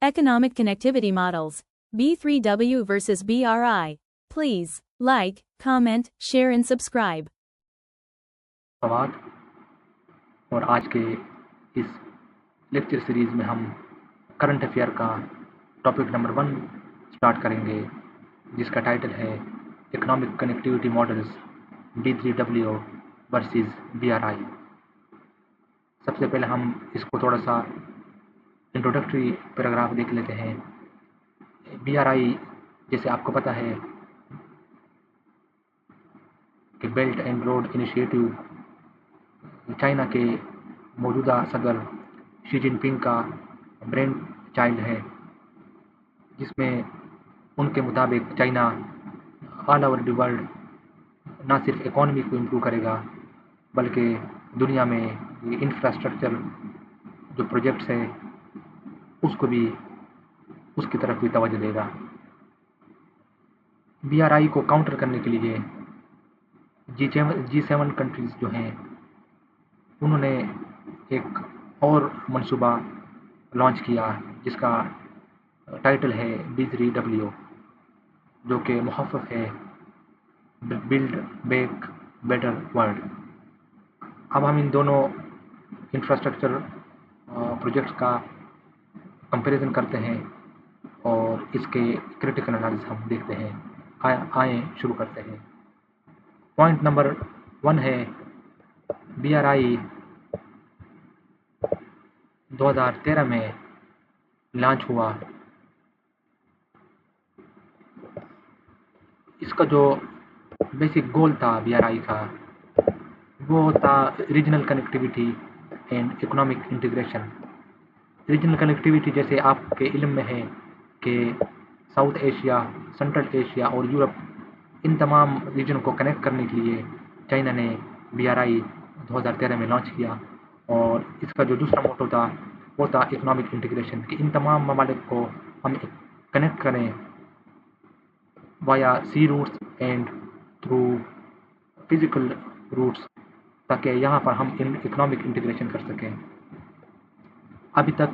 Economic Connectivity Models, B3W versus BRI. Please like, comment, share and subscribe. सवाल और आज के इस लेक्चर सीरीज़ में हम करंट अफेयर का टॉपिक नंबर 1 स्टार्ट करेंगे, जिसका टाइटल है economic connectivity models B3W versus BRI। सबसे पहले हम इसको थोड़ा सा इंट्रोडक्टरी पैराग्राफ देख लेते हैं। BRI जैसे आपको पता है कि belt and road initiative China के मौजूदा सदर शी जिनपिंग का ब्रेन चाइल्ड है, जिसमें उनके मुताबिक China all over the world ना सिर्फ इकॉनमी को इम्प्रूव करेगा बल्कि दुनिया में ये इंफ्रास्ट्रक्चर जो प्रोजेक्ट्स है उसको भी उसकी तरफ भी तवज्जो देगा। BRI को काउंटर करने के लिए G7 कंट्रीज जो हैं उन्होंने एक और मंसूबा लॉन्च किया जिसका टाइटल है B3W, जो कि मुख़फ़्फ़फ़ है बिल्ड बैक बेटर वर्ल्ड। अब हम इन दोनों इंफ्रास्ट्रक्चर प्रोजेक्ट्स का कंपैरिजन करते हैं और इसके क्रिटिकल एनालिसिस हम देखते हैं। आए शुरू करते हैं। पॉइंट नंबर 1 है BRI 2013 में लॉन्च हुआ। इसका जो बेसिक गोल था BRI का वो था regional connectivity and economic integration. Regional connectivity जैसे आपके इल्म में है कि साउथ एशिया, सेंट्रल एशिया और यूरोप, इन तमाम रीजन को कनेक्ट करने के लिए चाइना ने BRI 2013 में लॉन्च किया। और इसका जो दूसरा मोटो था वो था इकोनॉमिक इंटीग्रेशन, कि इन तमाम ममालिक को हम कनेक्ट करें via sea routes and through physical routes, ताकि यहाँ पर हम इकोनॉमिक इंटीग्रेशन कर सकें। अभी तक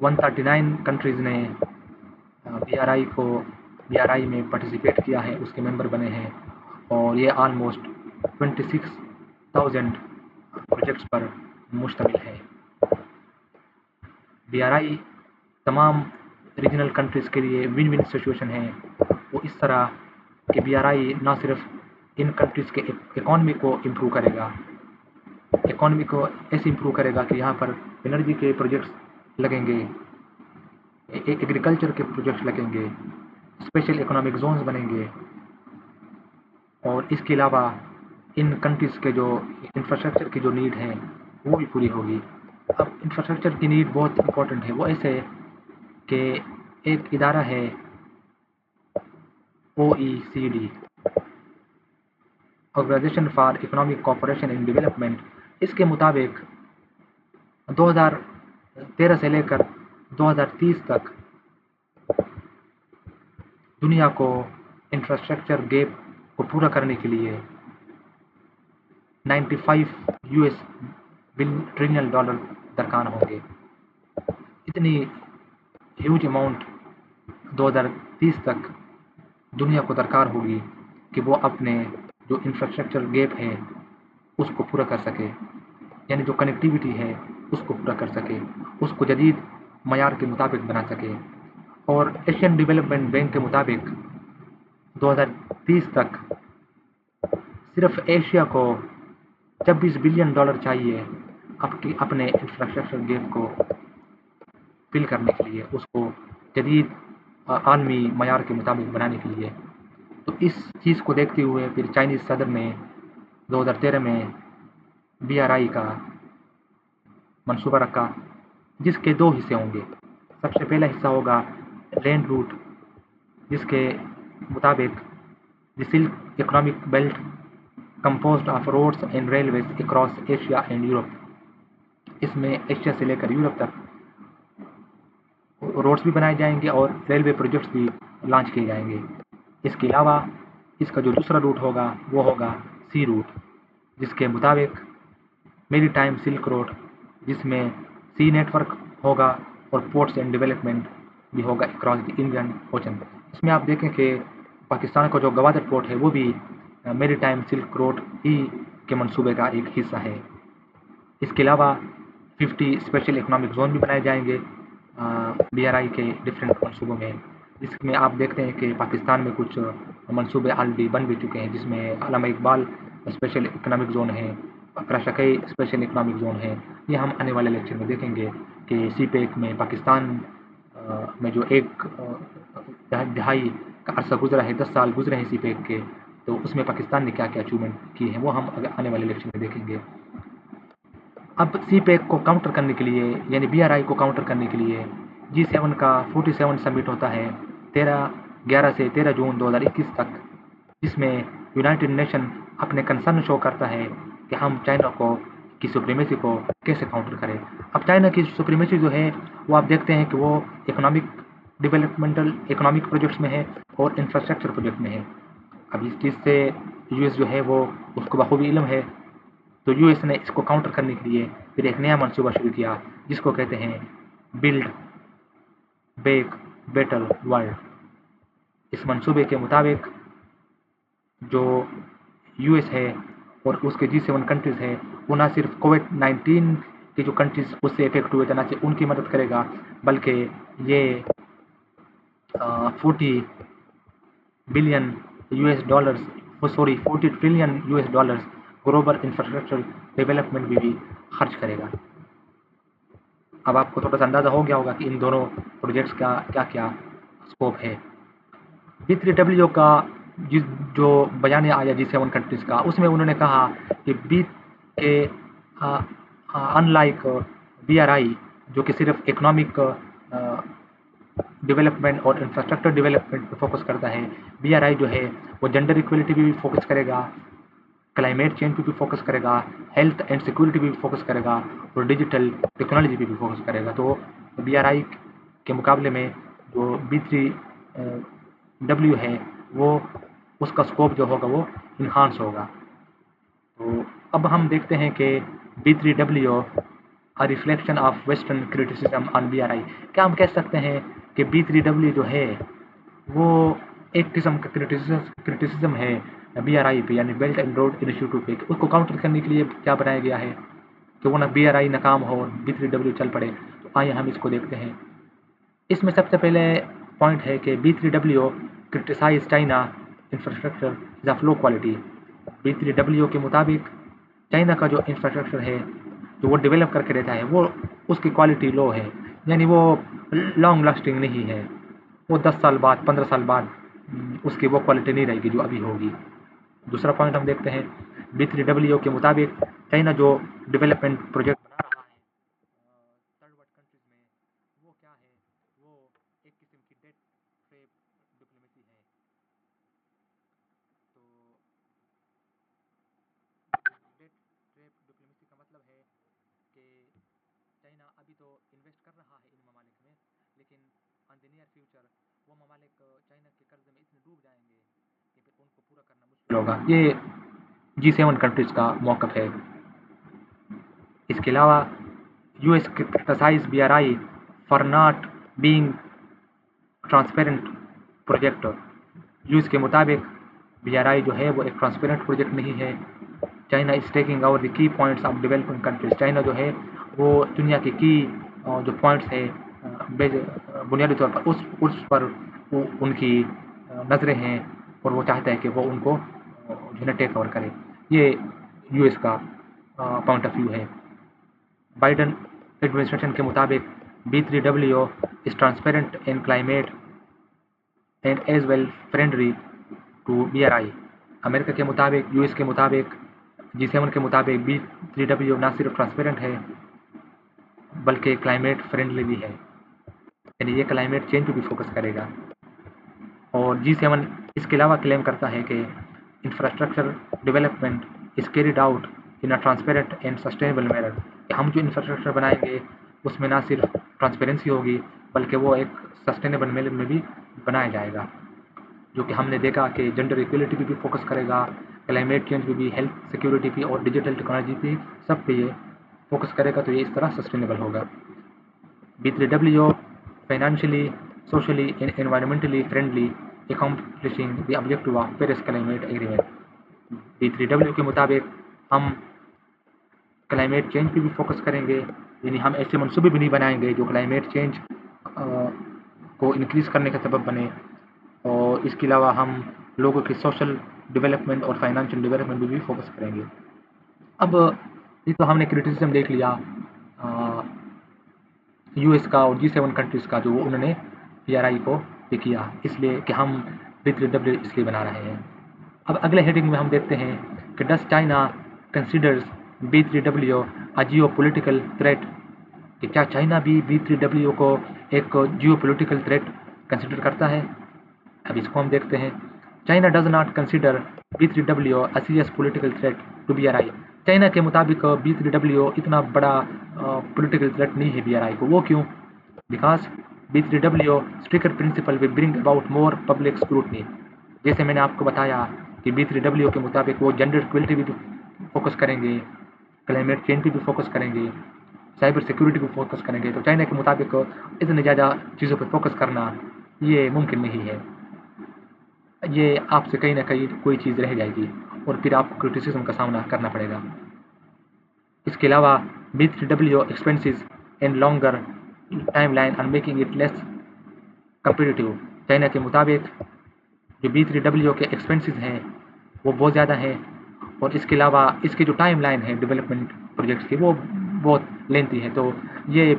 139 कंट्रीज़ ने BRI में पार्टिसिपेट किया है, उसके मेंबर बने हैं, और ये ऑलमोस्ट 26,000 प्रोजेक्ट्स पर मुश्तमिल है। BRI तमाम रीजनल कंट्रीज़ के लिए विन विन सिचुएशन है। वो इस तरह कि BRI ना सिर्फ इन कंट्रीज़ के इकॉनमी को इम्प्रूव करेगा, इकॉनमी को ऐसे इम्प्रूव करेगा कि यहाँ पर एनर्जी के प्रोजेक्ट्स लगेंगे, एग्रीकल्चर के प्रोजेक्ट्स लगेंगे, स्पेशल इकोनॉमिक जोन्स बनेंगे, और इसके अलावा इन कंट्रीज़ के जो इंफ्रास्ट्रक्चर की जो नीड है वो भी पूरी होगी। अब इंफ्रास्ट्रक्चर की नीड बहुत इंपॉर्टेंट है। वो ऐसे कि एक इदारा है OECD, organisation for economic cooperation and development. इसके मुताबिक 2013 से लेकर 2030 तक दुनिया को इंफ्रास्ट्रक्चर गैप को पूरा करने के लिए 95 US ट्रिलियन डॉलर दरकार होंगे। इतनी ह्यूज अमाउंट 2030 तक दुनिया को दरकार होगी कि वो अपने जो इंफ्रास्ट्रक्चर गैप है उसको पूरा कर सके, यानी जो कनेक्टिविटी है उसको पूरा कर सके, उसको जदीद मयार के मुताबिक बना सके। और एशियन डेवलपमेंट बैंक के मुताबिक 2030 तक सिर्फ एशिया को $26 बिलियन चाहिए अपने इंफ्रास्ट्रक्चर गैप को फिल करने के लिए, उसको जदीद आलमी मयार के मुताबिक बनाने के लिए। तो इस चीज़ को देखते हुए फिर चाइनीज़ सदर ने 2013 में BRI का मंसूबा रखा, जिसके 2 हिस्से होंगे। सबसे पहला हिस्सा होगा लैंड रूट, जिसके मुताबिक the silk economic belt composed of roads and railways across Asia and Europe. इसमें एशिया से लेकर यूरोप तक रोड्स भी बनाए जाएंगे और रेलवे प्रोजेक्ट्स भी लॉन्च किए जाएंगे। इसके अलावा इसका जो दूसरा रूट होगा वो होगा सी रूट, जिसके मुताबिक मैरीटाइम सिल्क रोड, जिसमें सी नेटवर्क होगा और पोर्ट्स एंड डेवलपमेंट भी होगा अक्रॉस द इंडियन ओशन। इसमें आप देखें कि पाकिस्तान का जो गवादर पोर्ट है वो भी मेरी टाइम सिल्क रोड ही के मंसूबे का एक हिस्सा है। इसके अलावा 50 स्पेशल इकोनॉमिक जोन भी बनाए जाएंगे BRI के डिफरेंट मंसूबों में, जिसमें आप देखते हैं कि पाकिस्तान में कुछ मंसूबे ऑलरेडी बन भी चुके हैं, जिसमें अल्लामा इकबाल स्पेशल इकोनॉमिक जोन है, अकराशकई स्पेशल इकोनॉमिक जोन है। ये हम आने वाले लेक्चर में देखेंगे कि CPEC में पाकिस्तान में जो एक दहाई का अरसा गुजरा है, 10 साल गुजरे हैं CPEC के, तो उसमें पाकिस्तान ने क्या क्या अचीवमेंट की है वो हम आने वाले लेक्चर में देखेंगे। अब CPEC को काउंटर करने के लिए यानी BRI को काउंटर करने के लिए G7 का 47 समिट होता है 11 से 13 जून 2021 तक, जिसमें यूनाइटेड नेशन अपने कंसर्न शो करता है कि हम चाइना की सुप्रीमेसी को कैसे काउंटर करें। अब चाइना की सुप्रीमेसी जो है वो आप देखते हैं कि वो इकोनॉमिक प्रोजेक्ट्स में है और इंफ्रास्ट्रक्चर प्रोजेक्ट में है। अब इस चीज़ से US जो है वो उसको बखूबी इल्म है, तो US ने इसको काउंटर करने के लिए फिर एक नया मंसूबा शुरू किया जिसको कहते हैं बिल्ड बैक बेटर वर्ल्ड। इस मंसूबे के मुताबिक जो US है और उसके G7 कंट्रीज़ है वो ना सिर्फ कोविड-19 की जो कंट्रीज़ उससे इफेक्ट हुए थे ना सिर्फ उनकी मदद करेगा, बल्कि ये 40 trillion US dollars global infrastructure development में भी खर्च करेगा। अब आपको थोड़ा सा अंदाज़ा हो गया होगा कि इन दोनों प्रोजेक्ट्स का क्या क्या स्कोप है। B3W का जो बयान आया G7 कंट्रीज़ का, उसमें उन्होंने कहा कि के अनलाइक BRI जो कि सिर्फ इकोनॉमिक डेवलपमेंट और इंफ्रास्ट्रक्चर डेवलपमेंट पर फोकस करता है, BRI जो है वो जेंडर इक्वलिटी भी फोकस करेगा, क्लाइमेट चेंज पे भी फोकस करेगा, हेल्थ एंड सिक्योरिटी भी फोकस करेगा और डिजिटल टेक्नोलॉजी पे भी फोकस करेगा। तो BRI के मुकाबले में जो B3W है वो उसका स्कोप जो होगा वो इन्हांस होगा। तो अब हम देखते हैं कि B3W a reflection of western criticism on BRI। क्या हम कह सकते हैं कि B3W जो है वो एक किस्म का क्रिटिसिज्म है BRI पे यानी बेल्ट एंड रोड इनिशिएटिव पे, उसको काउंटर करने के लिए क्या बनाया गया है कि वो ना BRI नाकाम हो और B3W चल पड़े। तो आइए हम इसको देखते हैं। इसमें सबसे पहले पॉइंट है कि B3W criticise China infrastructure is of low quality. B3W के मुताबिक चाइना का जो इंफ्रास्ट्रक्चर है जो वो डेवलप करके रहता है वो उसकी क्वालिटी लो है, यानी वो लॉन्ग लास्टिंग नहीं है, वो 10 साल बाद 15 साल बाद उसकी वो क्वालिटी नहीं रहेगी जो अभी होगी। दूसरा पॉइंट हम देखते हैं B3W के मुताबिक चाइना जो डेवलपमेंट प्रोजेक्ट बना रहा है थर्ड वर्ल्ड कंट्रीज में, वो क्या है, वो एक किस्म की डेट ट्रैप डिप्लोमेसी है। तो डेट ट्रैप डिप्लोमेसी का मतलब है कि चाइना अभी तो इन्वेस्ट कर रहा है इन ममालिक में, लेकिन ऑन द नियर फ्यूचर वो ममालिक चाइना के कर्ज में इतने डूब जाएंगे कि फिर उनको पूरा करना मुश्किल होगा। ये G7 कंट्रीज का मौक़िफ़ है। इसके अलावा US criticise BRI for not being transparent project. US के मुताबिक BRI जो है वो एक ट्रांसपेरेंट प्रोजेक्ट नहीं है। China is taking over the key points of developing countries. China जो है वो दुनिया के की जो पॉइंट्स है बुनियादी तौर पर उस पर उनकी नज़रें हैं और वो चाहता है कि वो उनको जो है टेक ओवर करे। ये US का पॉइंट ऑफ व्यू है। बाइडन एडमिनिस्ट्रेशन के मुताबिक B3W is transparent in climate and as well friendly to BRI। America के मुताबिक, US के मुताबिक, G7 के मुताबिक B3W ना सिर्फ ट्रांसपेरेंट है बल्कि क्लाइमेट फ्रेंडली भी है, यानी ये क्लाइमेट चेंज पे भी फोकस करेगा। और G7 इसके अलावा क्लेम करता है कि infrastructure development is carried out in a transparent and sustainable manner. हम जो इंफ्रास्ट्रक्चर बनाएंगे उसमें ना सिर्फ ट्रांसपेरेंसी होगी बल्कि वो एक सस्टेनेबल मैनर में भी बनाया जाएगा, जो कि हमने देखा कि जेंडर इक्वलिटी पे भी फोकस करेगा, क्लाइमेट चेंज पे भी, हेल्थ सिक्योरिटी पे और डिजिटल टेक्नोलॉजी पे, सब पे ये फोकस करेगा। तो ये इस तरह सस्टेनेबल होगा। B3W financially socially and environmentally friendly, accomplishing the objective of Paris Climate Agreement. B3W के मुताबिक हम क्लाइमेट चेंज पे भी फोकस करेंगे, यानी हम ऐसे मनसूबे भी नहीं बनाएंगे जो क्लाइमेट चेंज को इंक्रीज़ करने का सबब बने, और इसके अलावा हम लोगों की सोशल डेवलपमेंट और फाइनेंशियल डेवलपमेंट पे भी फोकस करेंगे। अब ये तो हमने क्रिटिसिज्म देख लिया यूएस का और G7 कंट्रीज़ का, जो उन्होंने PRI को पे किया, इसलिए कि हम B3W इसलिए बना रहे हैं। अब अगले हेडिंग में हम देखते हैं कि डस चाइना कंसिडर्स B3W अ जियो पोलिटिकल थ्रेट, कि क्या चाइना भी B3W को एक जियो पोलिटिकल थ्रेट कंसिडर करता है। अब इसको हम देखते हैं। China does not consider B3W a serious political threat to BRI। China के मुताबिक B3W इतना बड़ा पोलिटिकल थ्रेट नहीं है BRI को। वो क्यों? Because B3W stricter principle will bring about more public scrutiny. जैसे मैंने आपको बताया कि B3W के मुताबिक वो जेंडर इक्वलिटी भी फोकस करेंगे, क्लाइमेट चेंज पे भी फोकस करेंगे, साइबर सिक्योरिटी पे फोकस करेंगे। तो चाइना के मुताबिक इतनी ज़्यादा चीज़ों पर फोकस करना ये मुमकिन नहीं है। ये आपसे कहीं ना कहीं कोई चीज़ रह जाएगी और फिर आपको क्रिटिसिज्म का सामना करना पड़ेगा। इसके अलावा B3W expenses and longer timeline are making it less competitive. China के मुताबिक जो B3W के एक्सपेंसेस हैं वो बहुत ज़्यादा हैं, और इसके अलावा इसकी जो टाइम लाइन है डेवलपमेंट प्रोजेक्ट्स की वो बहुत लेंथी है, तो ये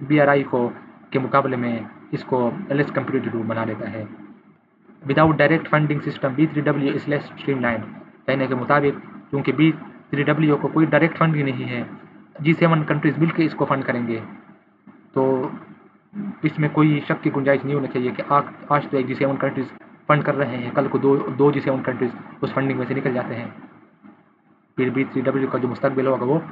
BRI को के मुकाबले में इसको लेस कंपिटिटिव बना देता है। Without direct funding system B3W is less streamline. China के मुताबिक क्योंकि B3W को कोई डायरेक्ट फंड ही नहीं है, G7 कंट्रीज मिलकर इसको फंड करेंगे, तो इसमें कोई शक की गुंजाइश नहीं होनी चाहिए कि आज तो एक G7 कंट्रीज फंड कर रहे हैं, कल को दो G7 कंट्रीज उस फंडिंग में से निकल जाते हैं, फिर B3W का जो मुस्तकबिल होगा वो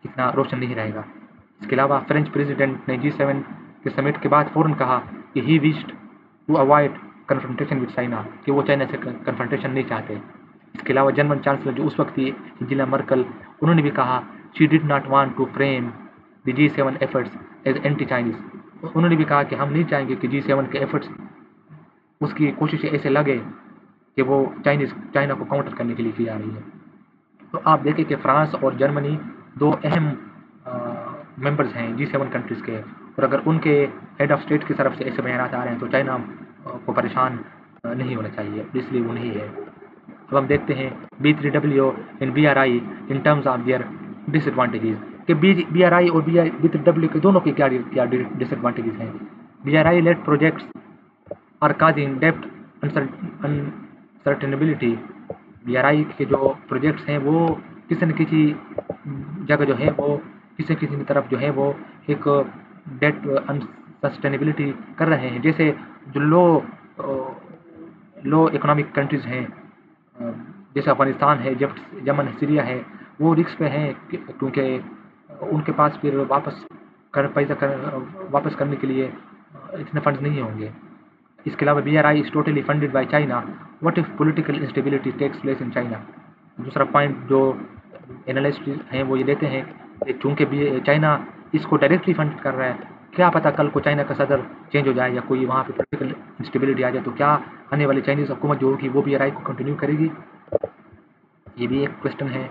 इतना रोशन नहीं रहेगा। इसके अलावा फ्रेंच प्रेसिडेंट ने G7 के समिट के बाद फ़ौरन कहा कि he wished to avoid confrontation with China, कि वो चाइना से कन्फ्रंटेशन नहीं चाहते। इसके अलावा जर्मन चांसलर जो उस वक्त थी एंजेला मर्कल, उन्होंने भी कहा she did not want to frame the G7 efforts as anti Chinese. उन्होंने भी कहा कि हम नहीं चाहेंगे कि G7 के एफर्ट्स, उसकी कोशिशें ऐसे लगे कि वो चाइना को काउंटर करने के लिए की जा रही है। तो आप देखें कि फ्रांस और जर्मनी दो अहम मेंबर्स हैं G7 कंट्रीज़ के, और अगर उनके हेड ऑफ स्टेट की तरफ से ऐसे बयान आ रहे हैं तो चाइना को परेशान नहीं होना चाहिए, इसलिए वो नहीं है। अब हम देखते हैं B3W in BRI in terms of their disadvantages, कि BRI और B3W के दोनों की क्या डिसएडवांटेजेस हैं। BRI led projects are causing depth unsustainability. BRI के जो प्रोजेक्ट्स हैं वो किसी न किसी जगह जो है वो किसी न किसी तरफ जो है वो एक डेट अनसस्टेनेबिलिटी कर रहे हैं। जैसे जो लो इकोनॉमिक कंट्रीज़ हैं, जैसे अफगानिस्तान है, यमन है, सीरिया है, वो रिस्क पे हैं क्योंकि उनके पास फिर वापस करने के लिए इतने फंड्स नहीं होंगे। इसके अलावा BRI is totally funded by China, what if political instability takes place in China. दूसरा पॉइंट जो एनालिस्ट हैं वो ये देते हैं कि चूँकि चाइना इसको डायरेक्टली फंड कर रहा है, क्या पता कल को चाइना का सदर चेंज हो जाए या कोई वहाँ पे पॉलिटिकल इंस्टेबिलिटी आ जाए, तो क्या आने वाली चाइनीज़ हुकूमत जो होगी वो BRI को कंटिन्यू करेगी। ये भी एक क्वेश्चन है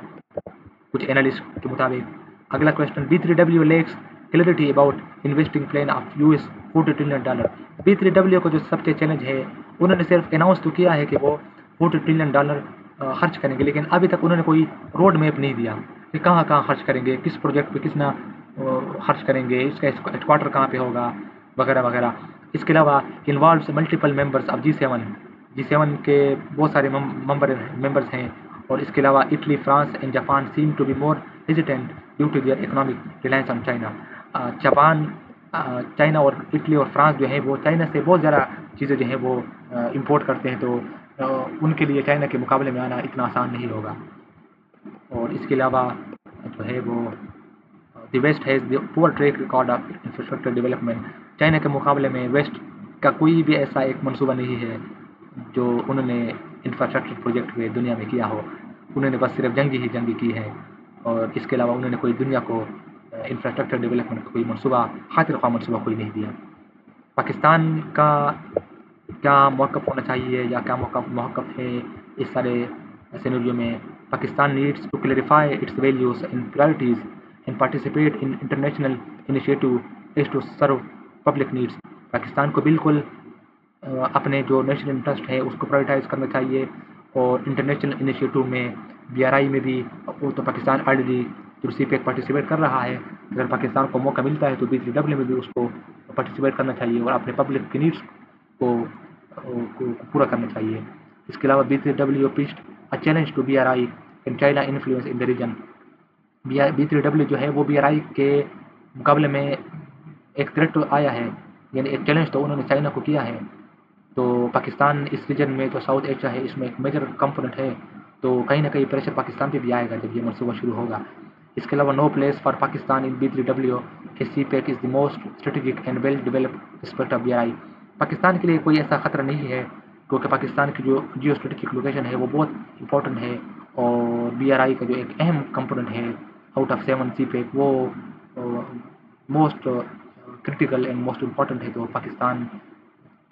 कुछ एनालिस्ट के मुताबिक। अगला question, B3W lacks clarity about investing plan of US $40 trillion. B3W को जो सबसे चैलेंज है, उन्होंने सिर्फ अनाउंस तो किया है कि वो $40 ट्रिलियन खर्च करेंगे, लेकिन अभी तक उन्होंने कोई रोड मैप नहीं दिया कि कहाँ कहाँ खर्च करेंगे, किस प्रोजेक्ट पे कितना खर्च करेंगे, इसका हेडक्वार्टर कहाँ पे होगा, वगैरह वगैरह। इसके अलावा involves multiple members of G7 के बहुत सारे मेंबर्स हैं, और इसके अलावा Italy, France and Japan seem to be more hesitant due to their economic reliance on China. Japan, China और इटली और फ्रांस जो है वो चाइना से बहुत ज़्यादा चीज़ें जो हैं वो इंपोर्ट करते हैं, तो उनके लिए चाइना के मुकाबले में आना इतना आसान नहीं होगा। और इसके अलावा जो है वो the west has the poor track record of infrastructure development. China के मुकाबले में वेस्ट का कोई भी ऐसा एक मनसूबा नहीं है जो उन्होंने इंफ्रास्ट्रक्चर प्रोजेक्ट में दुनिया में किया हो। उन्होंने बस सिर्फ जंग की है, और इसके अलावा उन्होंने कोई दुनिया को इंफ्रास्ट्रक्चर डेवलपमेंट का कोई मनसूबा, खातिर ख्वाह मनसूबा कोई नहीं दिया। پاکستان کا کیا موقف ہونا چاہیے یا کیا موقف ہے اس سارے سینیریو میں؟ Pakistan needs to clarify its values and priorities and participate in international initiative as to serve public needs. Pakistan کو بالکل اپنے جو نیشنل انٹرسٹ ہے اس کو پرائرٹائز کرنا چاہیے، اور انٹرنیشنل انیشیٹو میں BRI میں بھی وہ تو پاکستان آلریڈی جو سی پیک پارٹیسپیٹ کر رہا ہے. اگر پاکستان کو موقع ملتا ہے تو B3W میں بھی اس کو پارٹیسپیٹ کرنا چاہیے اور اپنے پبلک کی نیڈس کو پورا کرنا چاہیے. اس کے علاوہ B3W pitched a challenge to BRI and China influence in the region. B3W جو ہے وہ BRI کے مقابلے میں ایک تھریٹ آیا ہے، یعنی ایک چیلنج تو انہوں نے چائنا کو کیا ہے. تو پاکستان اس ریجن میں جو ساؤتھ ایشیا ہے اس میں ایک میجر کمپوننٹ ہے، تو کہیں نہ کہیں پریشر پاکستان پہ بھی آئے گا جب یہ منصوبہ شروع ہوگا. اس کے علاوہ no place for Pakistan in B3W کہ CPEC is the most strategic and well developed aspect of BRI. Pakistan کے لیے کوئی ایسا خطرہ نہیں ہے کیونکہ پاکستان کی جو جیو اسٹریٹجک لوکیشن ہے وہ بہت امپورٹنٹ ہے، اور BRI کا جو ایک اہم کمپوننٹ ہے آؤٹ آف 7 سی پیک وہ most critical and most important ہے. تو پاکستان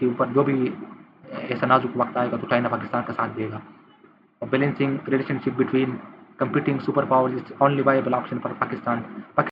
کے اوپر جو بھی ایسا نازک وقت آئے گا تو چائنا پاکستان کا ساتھ دے گا. Balancing relationship between competing superpowers is only viable option for Pakistan.